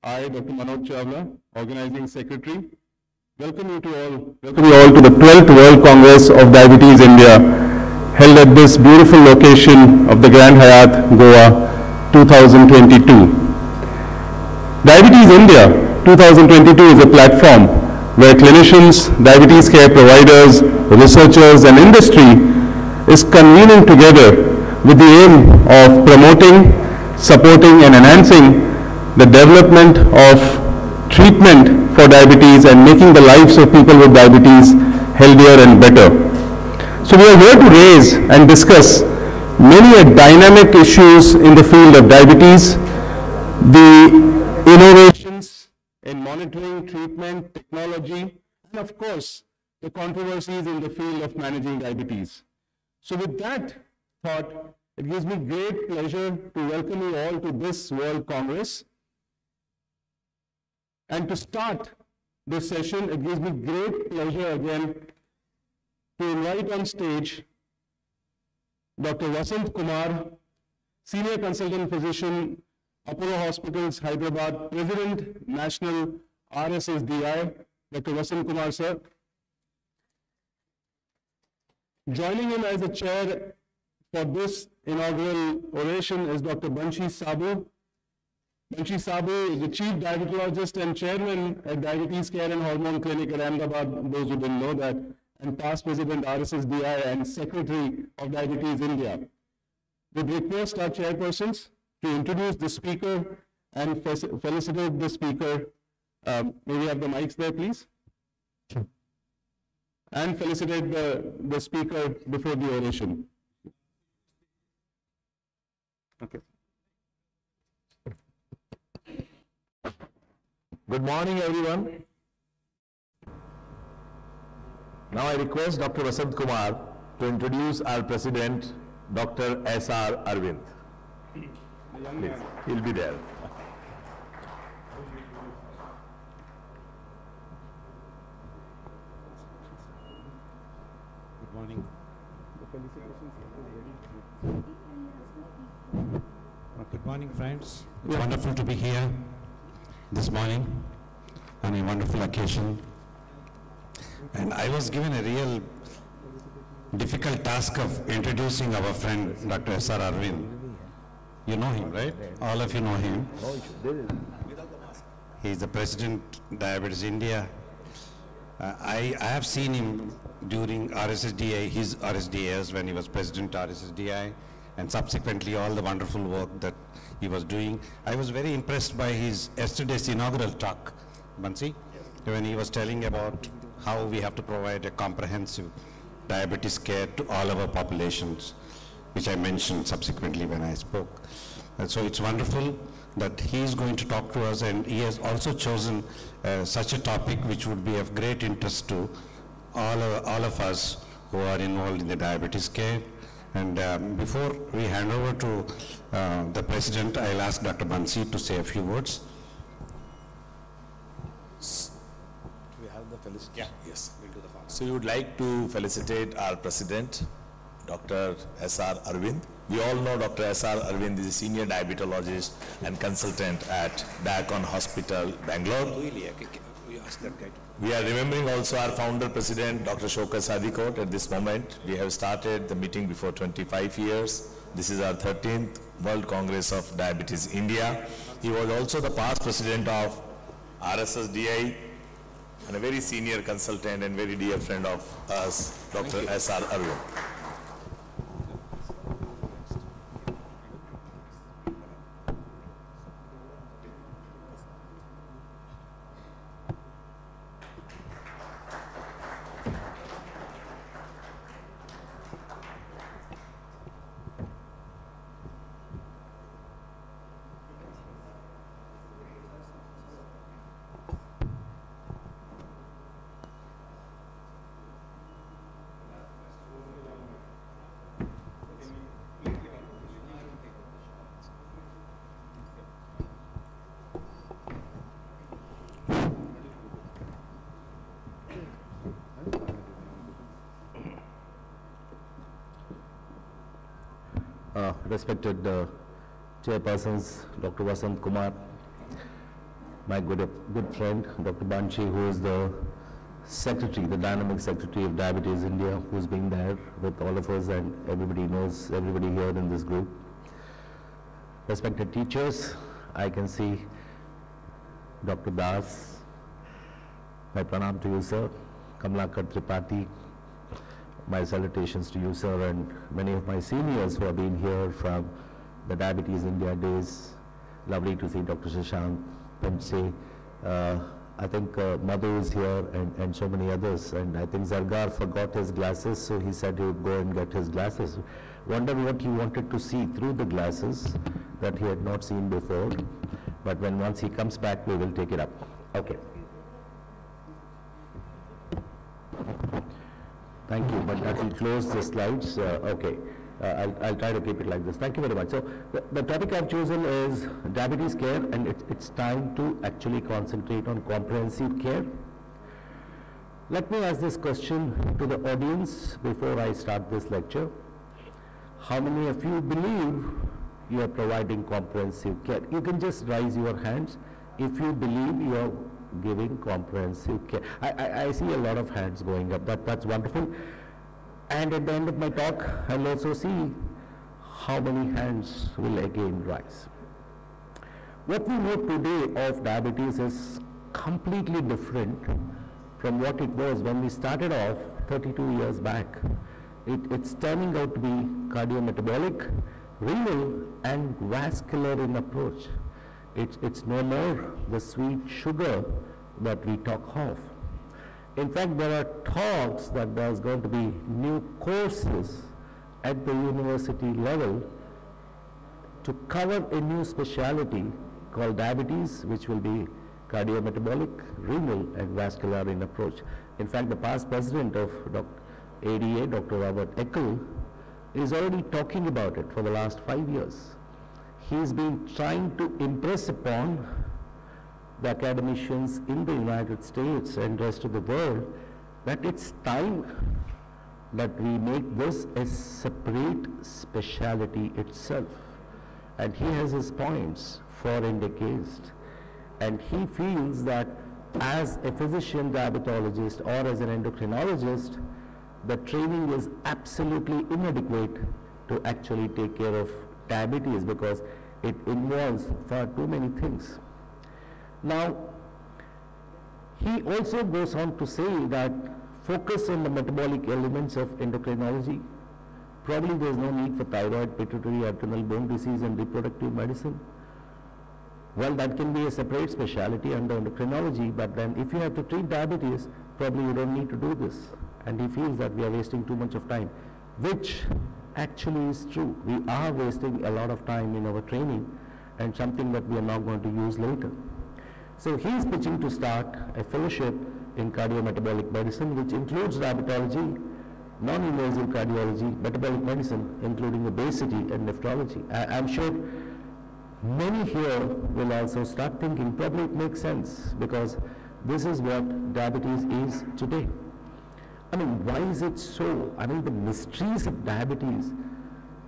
I, Dr. Manoj Chawla, Organizing Secretary, welcome you all to the 12th World Congress of Diabetes India, held at this beautiful location of the Grand Hyatt, Goa, 2022. Diabetes India 2022 is a platform where clinicians, diabetes care providers, researchers, and industry is convening together with the aim of promoting, supporting, and enhancing the development of treatment for diabetes and making the lives of people with diabetes healthier and better. So we are here to raise and discuss many dynamic issues in the field of diabetes, the innovations in monitoring, treatment, technology, and of course, the controversies in the field of managing diabetes. So with that thought, it gives me great pleasure to welcome you all to this World Congress. And to start this session, it gives me great pleasure again to invite on stage Dr. Vasant Kumar, Senior Consultant Physician, Apollo Hospitals, Hyderabad, President, National RSSDI. Dr. Vasant Kumar, sir. Joining him as the chair for this inaugural oration is Dr. Banshi Sabu. Banshi Sabu is the Chief Diabetologist and Chairman at Diabetes Care and Hormone Clinic at Ahmedabad, those who didn't know that, and past President RSSDI and Secretary of Diabetes India. Would request our chairpersons to introduce the speaker and felicitate the speaker. May we have the mics there, please? And felicitate the speaker before the oration. Okay. Good morning, everyone. Now I request Dr. Vasant Kumar to introduce our President, Dr. S.R. Arvind. Please, he'll be there. Good morning. Good morning, friends. It's wonderful to be here this morning on a wonderful occasion. And I was given a real difficult task of introducing our friend, Dr. S.R. Arvind. You know him, right? All of you know him. He's the President, Diabetes India. I have seen him during RSSDI, his RSDIs when he was President RSSDI, and subsequently all the wonderful work that he was doing. I was very impressed by his yesterday's inaugural talk, Bansi, when he was telling about how we have to provide a comprehensive diabetes care to all our populations, which I mentioned subsequently when I spoke. And so it's wonderful that he is going to talk to us, and he has also chosen such a topic which would be of great interest to all of us who are involved in the diabetes care. And before we hand over to the President, I'll ask Dr. Bansi to say a few words. Do we have the felicitation? Yeah, yes. We'll do the form. So we would like to felicitate our President, Dr. S.R. Arvind. We all know Dr. S.R. Arvind is a senior diabetologist and consultant at Diacon Hospital, Bangalore. We are remembering also our founder president, Dr. Shaukat Sadikot. At this moment, we have started the meeting before 25 years. This is our 13th World Congress of Diabetes India. He was also the past president of RSSDI and a very senior consultant and very dear friend of us, Dr. S.R. Arvind. Respected chairpersons, Dr. Vasant Kumar, my good friend, Dr. Banshi, who is the secretary, the dynamic secretary of Diabetes India, who's been there with all of us, and everybody knows everybody here in this group. Respected teachers, I can see Dr. Das. My pranam to you, sir. Kamlakar Tripathi. My salutations to you, sir, and many of my seniors who have been here from the Diabetes India days. Lovely to see Dr. Shashank Penche. I think Madhu is here, and so many others. And I think Zargar forgot his glasses, so he said he would go and get his glasses. Wonder what he wanted to see through the glasses that he had not seen before. But once he comes back, we will take it up. Okay. Thank you, but that will close the slides. Okay. I'll try to keep it like this. Thank you very much. So the topic I've chosen is diabetes care, and it's time to actually concentrate on comprehensive care. Let me ask this question to the audience before I start this lecture. How many of you believe you are providing comprehensive care? You can just raise your hands if you believe you are giving comprehensive care. I see a lot of hands going up. That's wonderful. And at the end of my talk, I'll also see how many hands will again rise. What we know today of diabetes is completely different from what it was when we started off 32 years back. It's turning out to be cardiometabolic, renal, and vascular in approach. It's no more the sweet sugar that we talk of. In fact, there are talks that there's going to be new courses at the university level to cover a new specialty called diabetes, which will be cardiometabolic, renal, and vascular in approach. In fact, the past president of ADA, Dr. Robert Eckel, is already talking about it for the last 5 years. He's been trying to impress upon the academicians in the United States and rest of the world that it's time that we make this a separate specialty itself. And he has his points for and against. And he feels that as a physician diabetologist or as an endocrinologist, the training is absolutely inadequate to actually take care of diabetes because it involves far too many things. Now, he also goes on to say that focus on the metabolic elements of endocrinology. Probably there is no need for thyroid, pituitary, adrenal, bone disease, and reproductive medicine. Well, that can be a separate specialty under endocrinology, but then if you have to treat diabetes, probably you don't need to do this. And he feels that we are wasting too much of time, which actually is true. We are wasting a lot of time in our training and something that we are not going to use later. So he is pitching to start a fellowship in cardiometabolic medicine, which includes diabetology, non-invasive cardiology, metabolic medicine, including obesity and nephrology. I'm sure many here will also start thinking, probably it makes sense, because this is what diabetes is today. I mean, why is it so? I mean, the mysteries of diabetes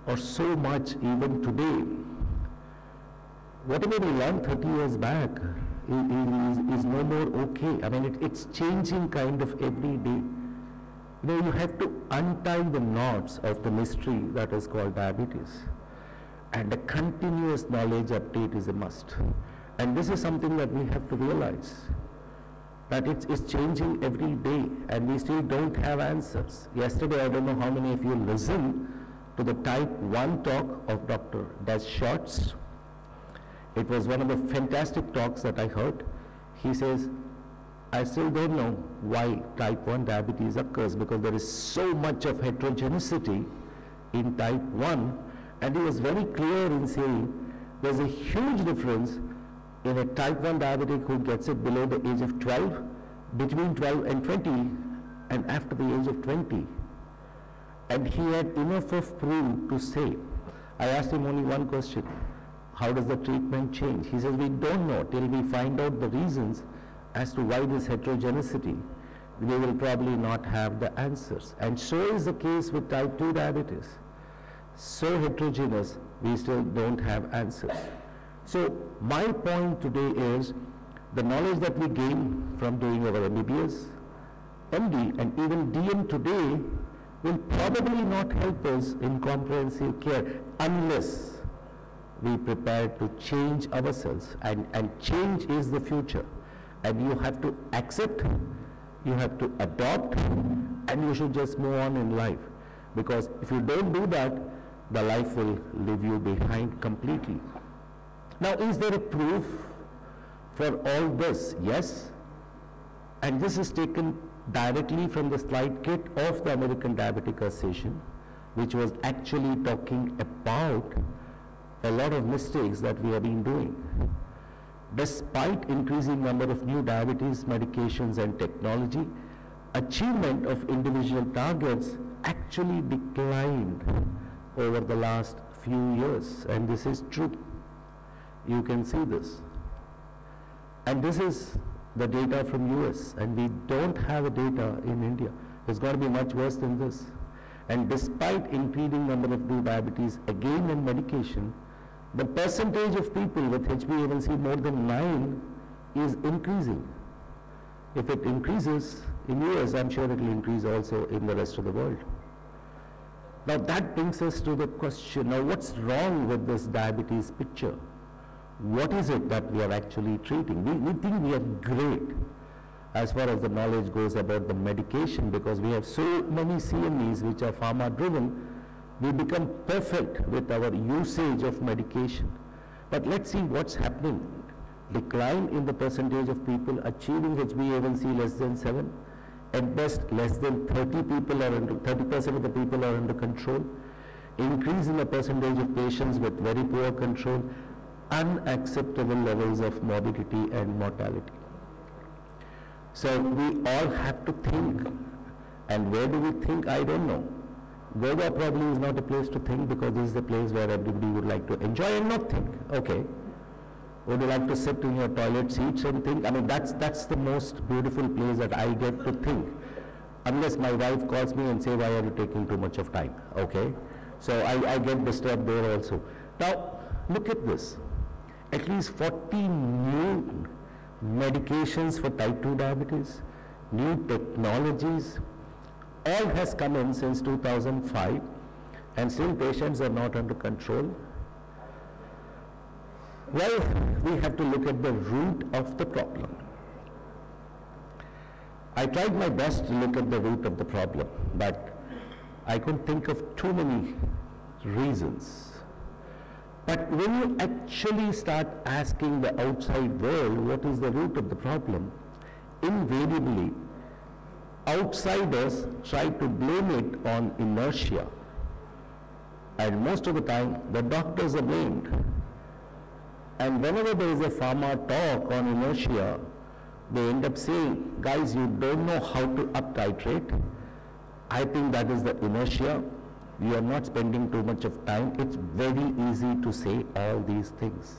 are so much even today. Whatever we learned 30 years back is no more okay. I mean, it's changing kind of every day. You know, you have to untie the knots of the mystery that is called diabetes. And a continuous knowledge update is a must. And this is something that we have to realize, that it's changing every day and we still don't have answers. Yesterday, I don't know how many of you listened to the type 1 talk of Dr. Des Schwartz. It was one of the fantastic talks that I heard. He says, I still don't know why type 1 diabetes occurs, because there is so much of heterogeneity in type 1. And he was very clear in saying there's a huge difference in a type 1 diabetic who gets it below the age of 12, between 12 and 20, and after the age of 20. And he had enough of proof to say, I asked him only one question, how does the treatment change? He says, we don't know till we find out the reasons as to why this heterogeneity. We will probably not have the answers. And so is the case with type 2 diabetes. So heterogeneous, we still don't have answers. So my point today is, The knowledge that we gain from doing our MBBS, MD, and even DM today will probably not help us in comprehensive care unless we prepare to change ourselves, and change is the future. And you have to accept, you have to adopt, and you should just move on in life. Because if you don't do that, the life will leave you behind completely. Now, is there a proof for all this? Yes. And this is taken directly from the slide kit of the American Diabetic Association, which was actually talking about a lot of mistakes that we have been doing. Despite increasing number of new diabetes medications and technology, achievement of individual targets actually declined over the last few years, and this is true. You can see this. And this is the data from US, and we don't have a data in India. It's going to be much worse than this. And despite increasing number of new diabetes, again in medication, the percentage of people with HbA1c more than 9 is increasing. If it increases in US, I'm sure it will increase also in the rest of the world. Now that brings us to the question, now what's wrong with this diabetes picture? What is it that we are actually treating? We think we are great as far as the knowledge goes about the medication, because we have so many CMEs which are pharma driven. We become perfect with our usage of medication. But let's see what's happening. Decline in the percentage of people achieving HbA1c less than 7. At best, less than 30% of the people are under control. Increase in the percentage of patients with very poor control. Unacceptable levels of morbidity and mortality. So we all have to think. And where do we think? I don't know. Goa probably is not a place to think, because this is the place where everybody would like to enjoy and not think. Okay. Would you like to sit in your toilet seats and think? I mean, that's the most beautiful place that I get to think. Unless my wife calls me and say, why are you taking too much of time? Okay. So I get disturbed there also. Now, look at this. At least 40 new medications for type 2 diabetes, new technologies, all has come in since 2005, and still patients are not under control. Well, we have to look at the root of the problem. I tried my best to look at the root of the problem, but I couldn't think of too many reasons. But when you actually start asking the outside world what is the root of the problem, invariably, outsiders try to blame it on inertia. And most of the time, the doctors are blamed. And whenever there is a pharma talk on inertia, they end up saying, guys, you don't know how to up-titrate. I think that is the inertia. You are not spending too much of time. It's very easy to say all these things.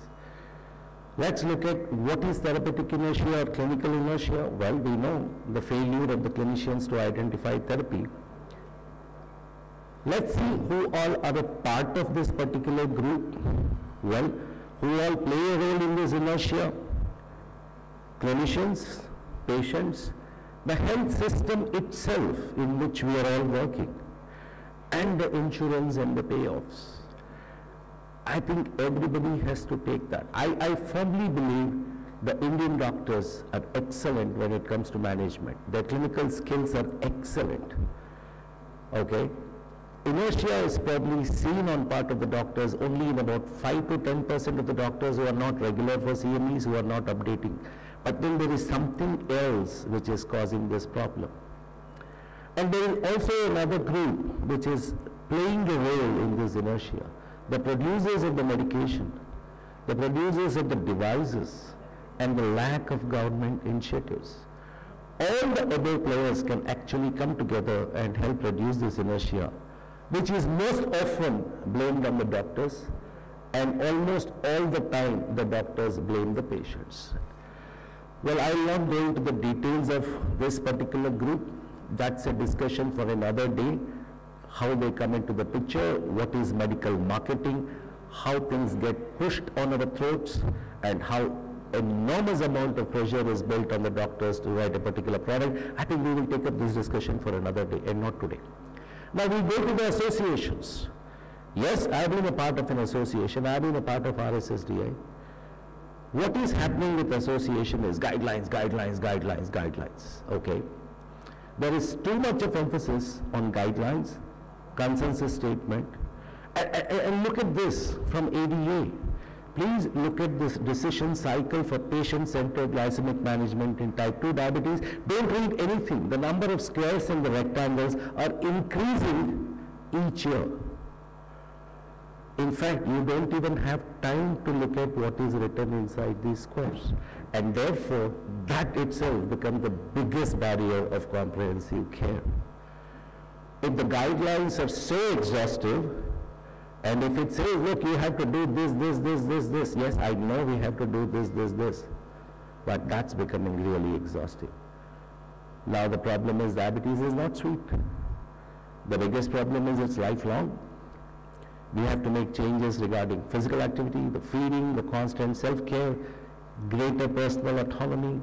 Let's look at what is therapeutic inertia or clinical inertia. Well, we know the failure of the clinicians to identify therapy. Let's see who all are a part of this particular group. Well, who all play a role in this inertia? Clinicians, patients, the health system itself in which we are all working, and the insurance and the payoffs. I think everybody has to take that. I firmly believe the Indian doctors are excellent when it comes to management. Their clinical skills are excellent. Okay? Inertia is probably seen on part of the doctors only in about 5 to 10% of the doctors who are not regular for CMEs, who are not updating. But then there is something else which is causing this problem. And there is also another group which is playing a role in this inertia. The producers of the medication, the producers of the devices, and the lack of government initiatives. All the other players can actually come together and help reduce this inertia, which is most often blamed on the doctors, and almost all the time the doctors blame the patients. Well, I will not go into the details of this particular group. That's a discussion for another day. How they come into the picture, what is medical marketing, how things get pushed on our throats, and how enormous amount of pressure is built on the doctors to write a particular product. I think we will take up this discussion for another day and not today. Now we go to the associations. Yes, I have been a part of an association. I have been a part of RSSDI. What is happening with association is guidelines, guidelines, guidelines, guidelines. Okay. There is too much of emphasis on guidelines, consensus statement, and look at this from ADA. Please look at this decision cycle for patient-centered glycemic management in type 2 diabetes. Don't read anything. The number of squares and the rectangles are increasing each year. In fact, you don't even have time to look at what is written inside these squares. And therefore, that itself becomes the biggest barrier of comprehensive care. If the guidelines are so exhaustive, and if it says, look, you have to do this, this, this, this, this, yes, I know we have to do this, this, this, but that's becoming really exhaustive. Now the problem is diabetes is not sweet. The biggest problem is it's lifelong. We have to make changes regarding physical activity, the feeding, the constant self-care, greater personal autonomy,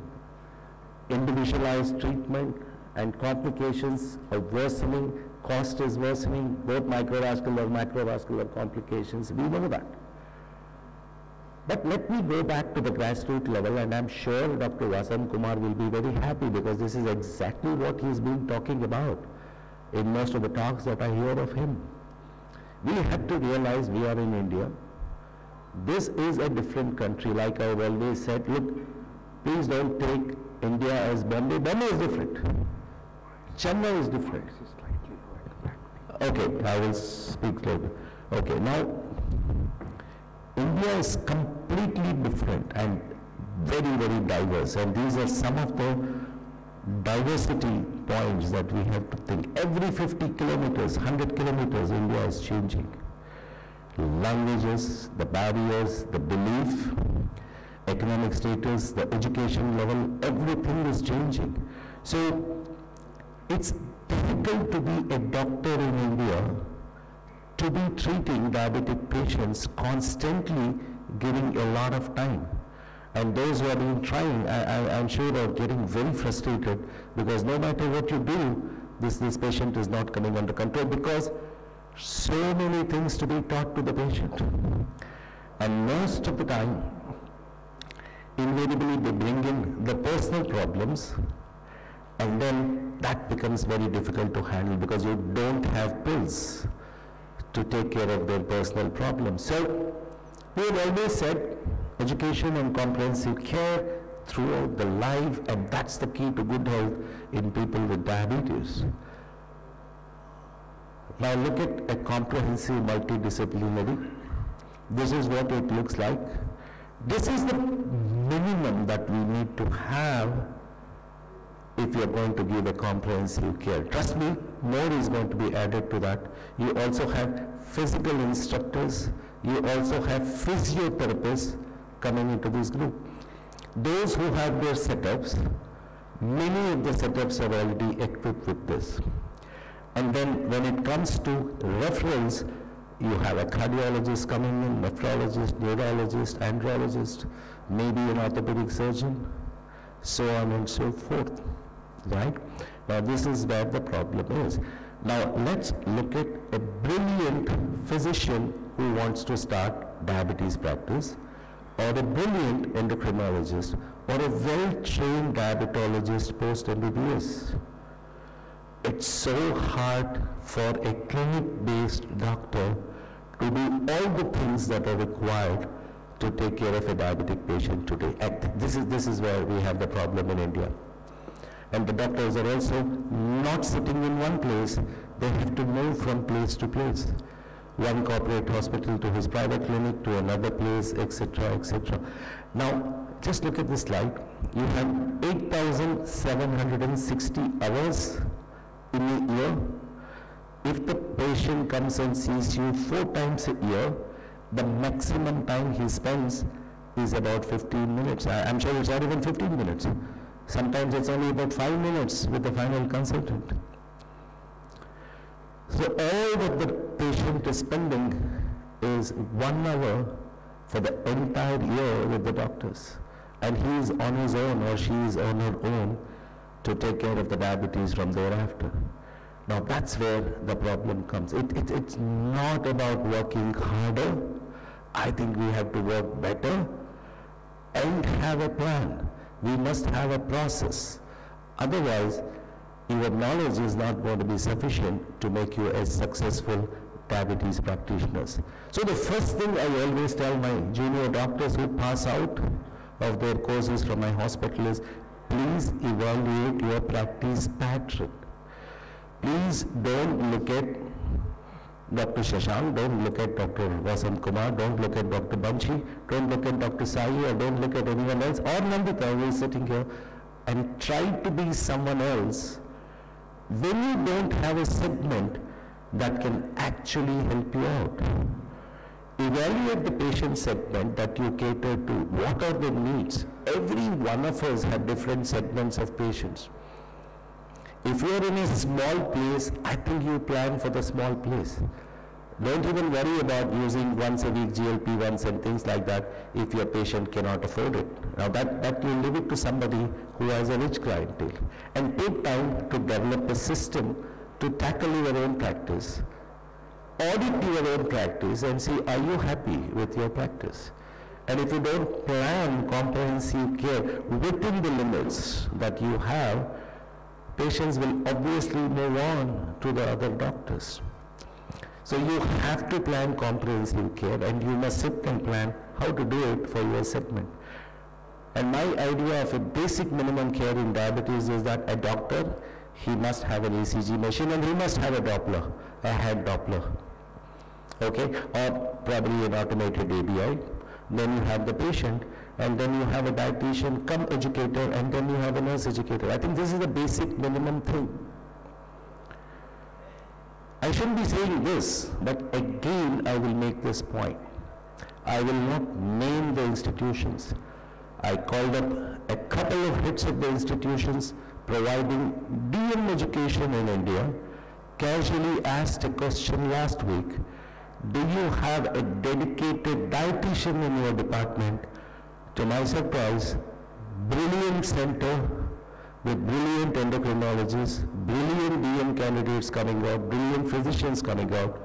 individualized treatment, and complications are worsening, cost is worsening, both microvascular and macrovascular complications, we know that. But let me go back to the grassroots level, and I'm sure Dr. Vasant Kumar will be very happy because this is exactly what he's been talking about in most of the talks that I hear of him. We have to realize we are in India. This is a different country. Like I've always said, look, please don't take India as Bombay. Bombay is different. Chennai is different. Okay, I will speak later. Okay, now, India is completely different and very, very diverse. And these are some of the diversity points that we have to think. Every 50 kilometers, 100 kilometers, India is changing. Languages, the barriers, the belief, economic status, the education level, everything is changing. So it's difficult to be a doctor in India, to be treating diabetic patients constantly, giving a lot of time. And those who have been trying, I'm sure are getting very frustrated because no matter what you do, this patient is not coming under control because so many things to be taught to the patient. And most of the time, invariably they bring in the personal problems, and then that becomes very difficult to handle because you don't have pills to take care of their personal problems. So we have always said education and comprehensive care throughout the life, and that's the key to good health in people with diabetes. Now look at a comprehensive multidisciplinary. This is what it looks like. This is the minimum that we need to have if you're going to give a comprehensive care. Trust me, more is going to be added to that. You also have physical instructors. You also have physiotherapists coming into this group. Those who have their setups, many of the setups are already equipped with this. And then when it comes to referrals, you have a cardiologist coming in, nephrologist, neurologist, andrologist, maybe an orthopedic surgeon, so on and so forth, right? Now this is where the problem is. Now let's look at a brilliant physician who wants to start diabetes practice, or a brilliant endocrinologist, or a well-trained diabetologist post-MBBS. It's so hard for a clinic-based doctor to do all the things that are required to take care of a diabetic patient today. This is where we have the problem in India. And the doctors are also not sitting in one place. They have to move from place to place. One corporate hospital to his private clinic to another place, etc., etc. Now, just look at this slide. You have 8,760 hours in a year. If the patient comes and sees you 4 times a year, the maximum time he spends is about 15 minutes. I'm sure it's not even 15 minutes. Sometimes it's only about 5 minutes with the final consultant. So all that the patient is spending is 1 hour for the entire year with the doctors. and he is on his own or she is on her own to take care of the diabetes from thereafter. Now that's where the problem comes. It's not about working harder. I think we have to work better and have a plan. We must have a process. Otherwise, your knowledge is not going to be sufficient to make you a successful diabetes practitioners. So the first thing I always tell my junior doctors who pass out of their courses from my hospital is, please evaluate your practice pattern. Please don't look at Dr. Shashank, don't look at Dr. Vasant Kumar, don't look at Dr. Banshi, don't look at Dr. Sai, or don't look at anyone else, or Nandita who is sitting here, and try to be someone else when you don't have a segment that can actually help you out. Evaluate the patient segment that you cater to. What are the needs? Every one of us have different segments of patients. If you are in a small place, I think you plan for the small place. Don't even worry about using once a week GLP-1s and things like that if your patient cannot afford it. Now that you leave it to somebody who has a rich clientele. And take time to develop a system to tackle your own practice. Audit your own practice and see, are you happy with your practice? And if you don't plan comprehensive care within the limits that you have, patients will obviously move on to the other doctors. So you have to plan comprehensive care, and you must sit and plan how to do it for your segment. And my idea of a basic minimum care in diabetes is that a doctor, he must have an ECG machine, and he must have a Doppler, a head Doppler, okay, or probably an automated ABI. Then you have the patient, and then you have a dietitian come educator, and then you have a nurse educator. I think this is the basic minimum thing. I shouldn't be saying this, but again I will make this point. I will not name the institutions. I called up a couple of heads of the institutions providing DM education in India, casually asked a question last week, do you have a dedicated dietitian in your department? To my surprise, brilliant center with brilliant endocrinologists, brilliant DM candidates coming out, brilliant physicians coming out,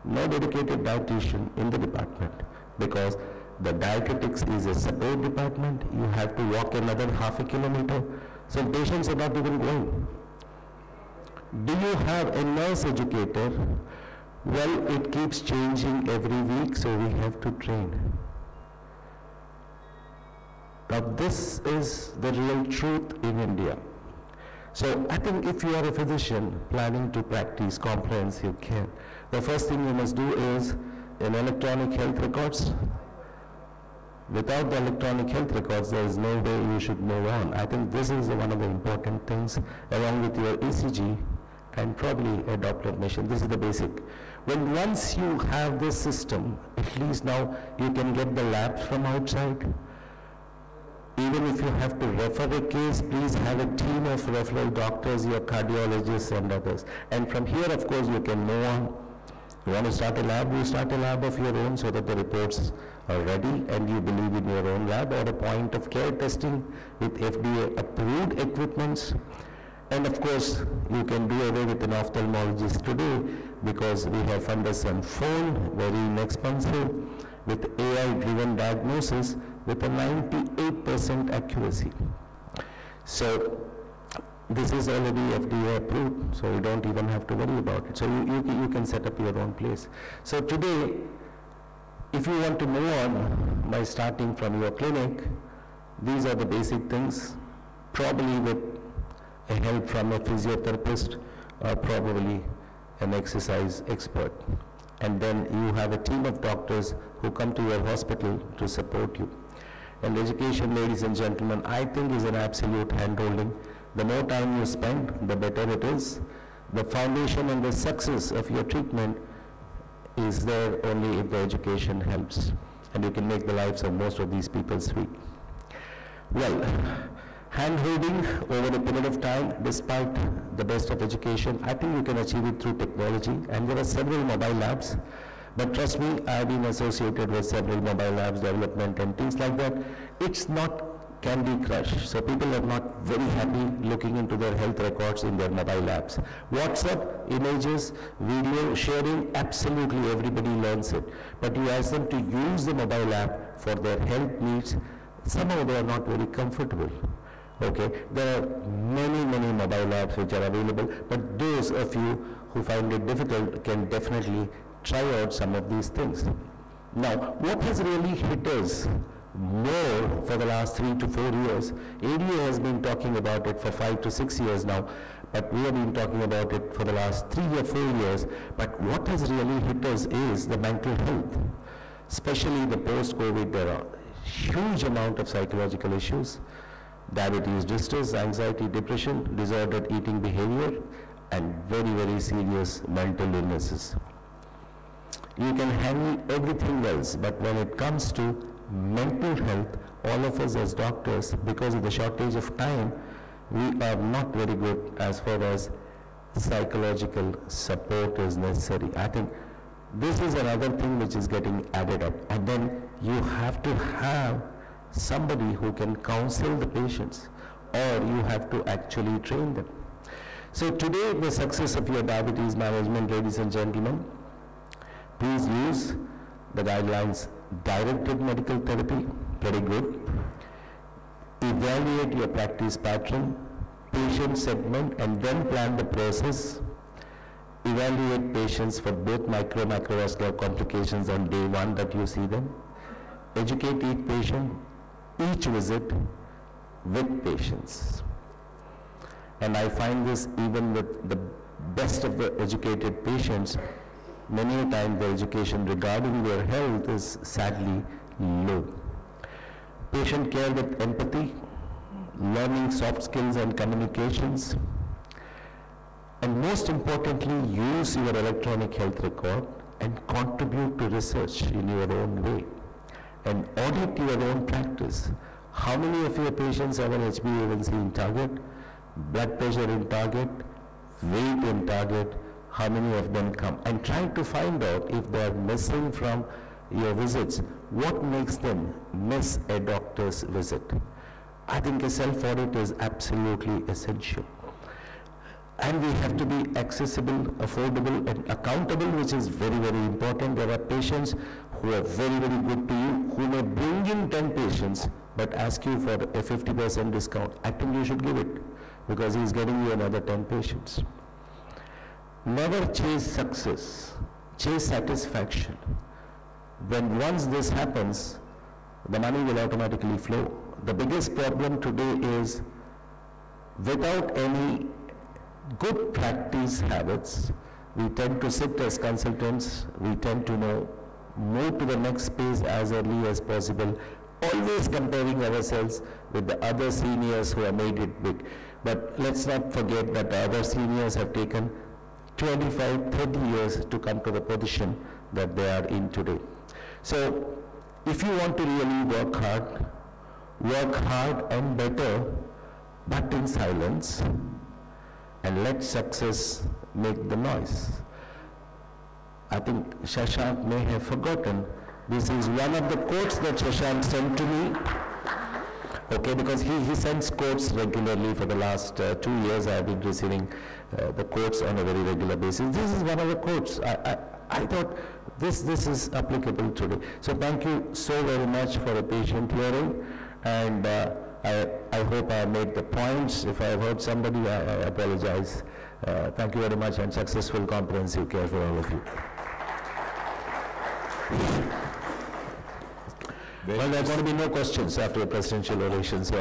no dedicated dietitian in the department, because the dietetics is a support department. You have to walk another half a kilometer. Some patients are not even going. Do you have a nurse educator? Well, it keeps changing every week, so we have to train. Now this is the real truth in India. So I think if you are a physician planning to practice comprehensive care, the first thing you must do is in electronic health records. Without the electronic health records, there is no way you should move on. I think this is one of the important things, along with your ECG and probably a Doppler machine. This is the basic. When once you have this system, at least now you can get the labs from outside. Even if you have to refer a case, please have a team of referral doctors, your cardiologists and others. And from here, of course, you can move on. You want to start a lab, you start a lab of your own so that the reports are ready and you believe in your own lab, or a point of care testing with FDA approved equipments. And of course, you can do away with an ophthalmologist today because we have fundus and phone, very inexpensive, with AI-driven diagnosis with a 98% accuracy. So this is already FDA approved, so you don't even have to worry about it. So you can set up your own place. So today, if you want to move on by starting from your clinic, these are the basic things, probably with a help from a physiotherapist or probably an exercise expert. And then you have a team of doctors who come to your hospital to support you. And education, ladies and gentlemen, I think is an absolute hand-holding. The more time you spend, the better it is. The foundation and the success of your treatment is there only if the education helps. And you can make the lives of most of these people sweet. Well, hand-holding over a period of time, despite the best of education, I think you can achieve it through technology. And there are several mobile labs. But trust me, I've been associated with several mobile labs development and things like that. It's not can be crushed. So people are not very happy looking into their health records in their mobile apps. WhatsApp, images, video sharing, absolutely everybody learns it. But you ask them to use the mobile app for their health needs, somehow they are not very comfortable. Okay, there are many mobile apps which are available, but those of you who find it difficult can definitely try out some of these things. Now, what has really hit us more for the last 3 to 4 years, ADA has been talking about it for 5 to 6 years now, but we have been talking about it for the last 3 or 4 years, but what has really hit us is the mental health, especially the post-COVID era. Huge amount of psychological issues, diabetes, distress, anxiety, depression, disordered eating behavior, and very serious mental illnesses. You can handle everything else, but when it comes to mental health, all of us as doctors, because of the shortage of time, we are not very good as far as psychological support is necessary. I think this is another thing which is getting added up. And then you have to have somebody who can counsel the patients, or you have to actually train them. So today, the success of your diabetes management, ladies and gentlemen, please use the guidelines. Directed medical therapy, very good. Evaluate your practice pattern, patient segment, and then plan the process. Evaluate patients for both macrovascular complications on day 1 that you see them. Educate each patient, each visit with patients. And I find this even with the best of the educated patients, many a time the education regarding their health is sadly low. Patient care with empathy, learning soft skills and communications, and most importantly, use your electronic health record and contribute to research in your own way, and audit your own practice. How many of your patients have an HbA1c in target, blood pressure in target, weight in target? How many of them come? And try to find out if they are missing from your visits, what makes them miss a doctor's visit. I think a self-audit is absolutely essential. And we have to be accessible, affordable, and accountable, which is very important. There are patients who are very good to you, who may bring in 10 patients, but ask you for a 50% discount. I think you should give it, because he's getting you another 10 patients. Never chase success, chase satisfaction. When once this happens, the money will automatically flow. The biggest problem today is, without any good practice habits, we tend to sit as consultants, we tend to move to the next phase as early as possible, always comparing ourselves with the other seniors who have made it big. But let's not forget that the other seniors have taken 25, 30 years to come to the position that they are in today. So if you want to really work hard and better, but in silence, and let success make the noise. I think Shashank may have forgotten. This is one of the quotes that Shashank sent to me. Okay, because he sends quotes regularly for the last 2 years. I have been receiving the quotes on a very regular basis. This is one of the quotes. I thought this is applicable today. So thank you so very much for a patient hearing, and I hope I made the points. If I have hurt somebody, I apologize. Thank you very much, and successful comprehensive care for all of you. Well, there are going to be no questions after a presidential oration, so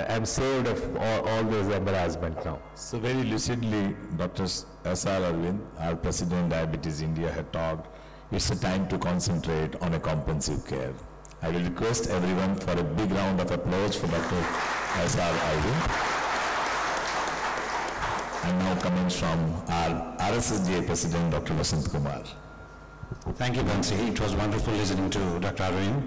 I'm saved of all this embarrassment now. So very lucidly, Dr. S.R. Arvind, our President Diabetes India, had talked, it's a time to concentrate on a comprehensive care. I will request everyone for a big round of applause for Dr. S.R. Arvind. And now comments from our RSSDA President, Dr. Vasant Kumar. Thank you, Bansi. It was wonderful listening to Dr. Arvind.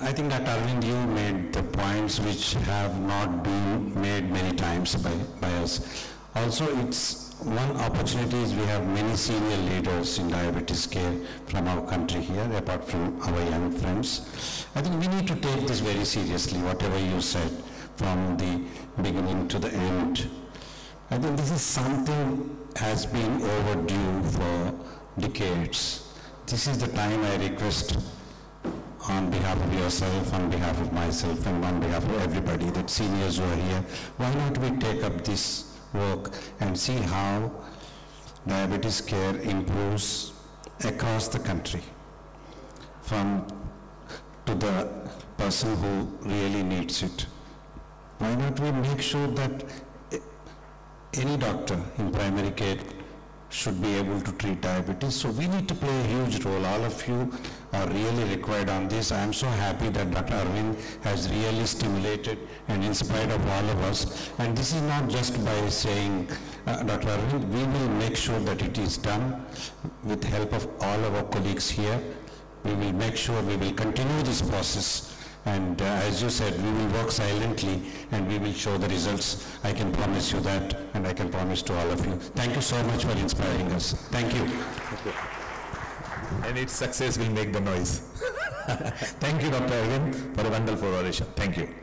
I think, Dr. Arvind, you made the points which have not been made many times by us. Also, it's one opportunity is we have many senior leaders in diabetes care from our country here, apart from our young friends. I think we need to take this very seriously, whatever you said, from the beginning to the end. I think this is something has been overdue for decades. This is the time I request on behalf of yourself, on behalf of myself, and on behalf of everybody, that seniors who are here, why not we take up this work and see how diabetes care improves across the country, from to the person who really needs it. Why not we make sure that any doctor in primary care should be able to treat diabetes? So we need to play a huge role. All of you are really required on this. I am so happy that Dr. Arvind has really stimulated and inspired of all of us. And this is not just by saying, Dr. Arvind, we will make sure that it is done with help of all of our colleagues here. We will make sure we will continue this process. And as you said, we will work silently and we will show the results. I can promise you that, and I can promise to all of you. Thank you so much for inspiring us. Thank you. And its success will make the noise. Thank you, Dr. Arvind, for a wonderful oration. Thank you.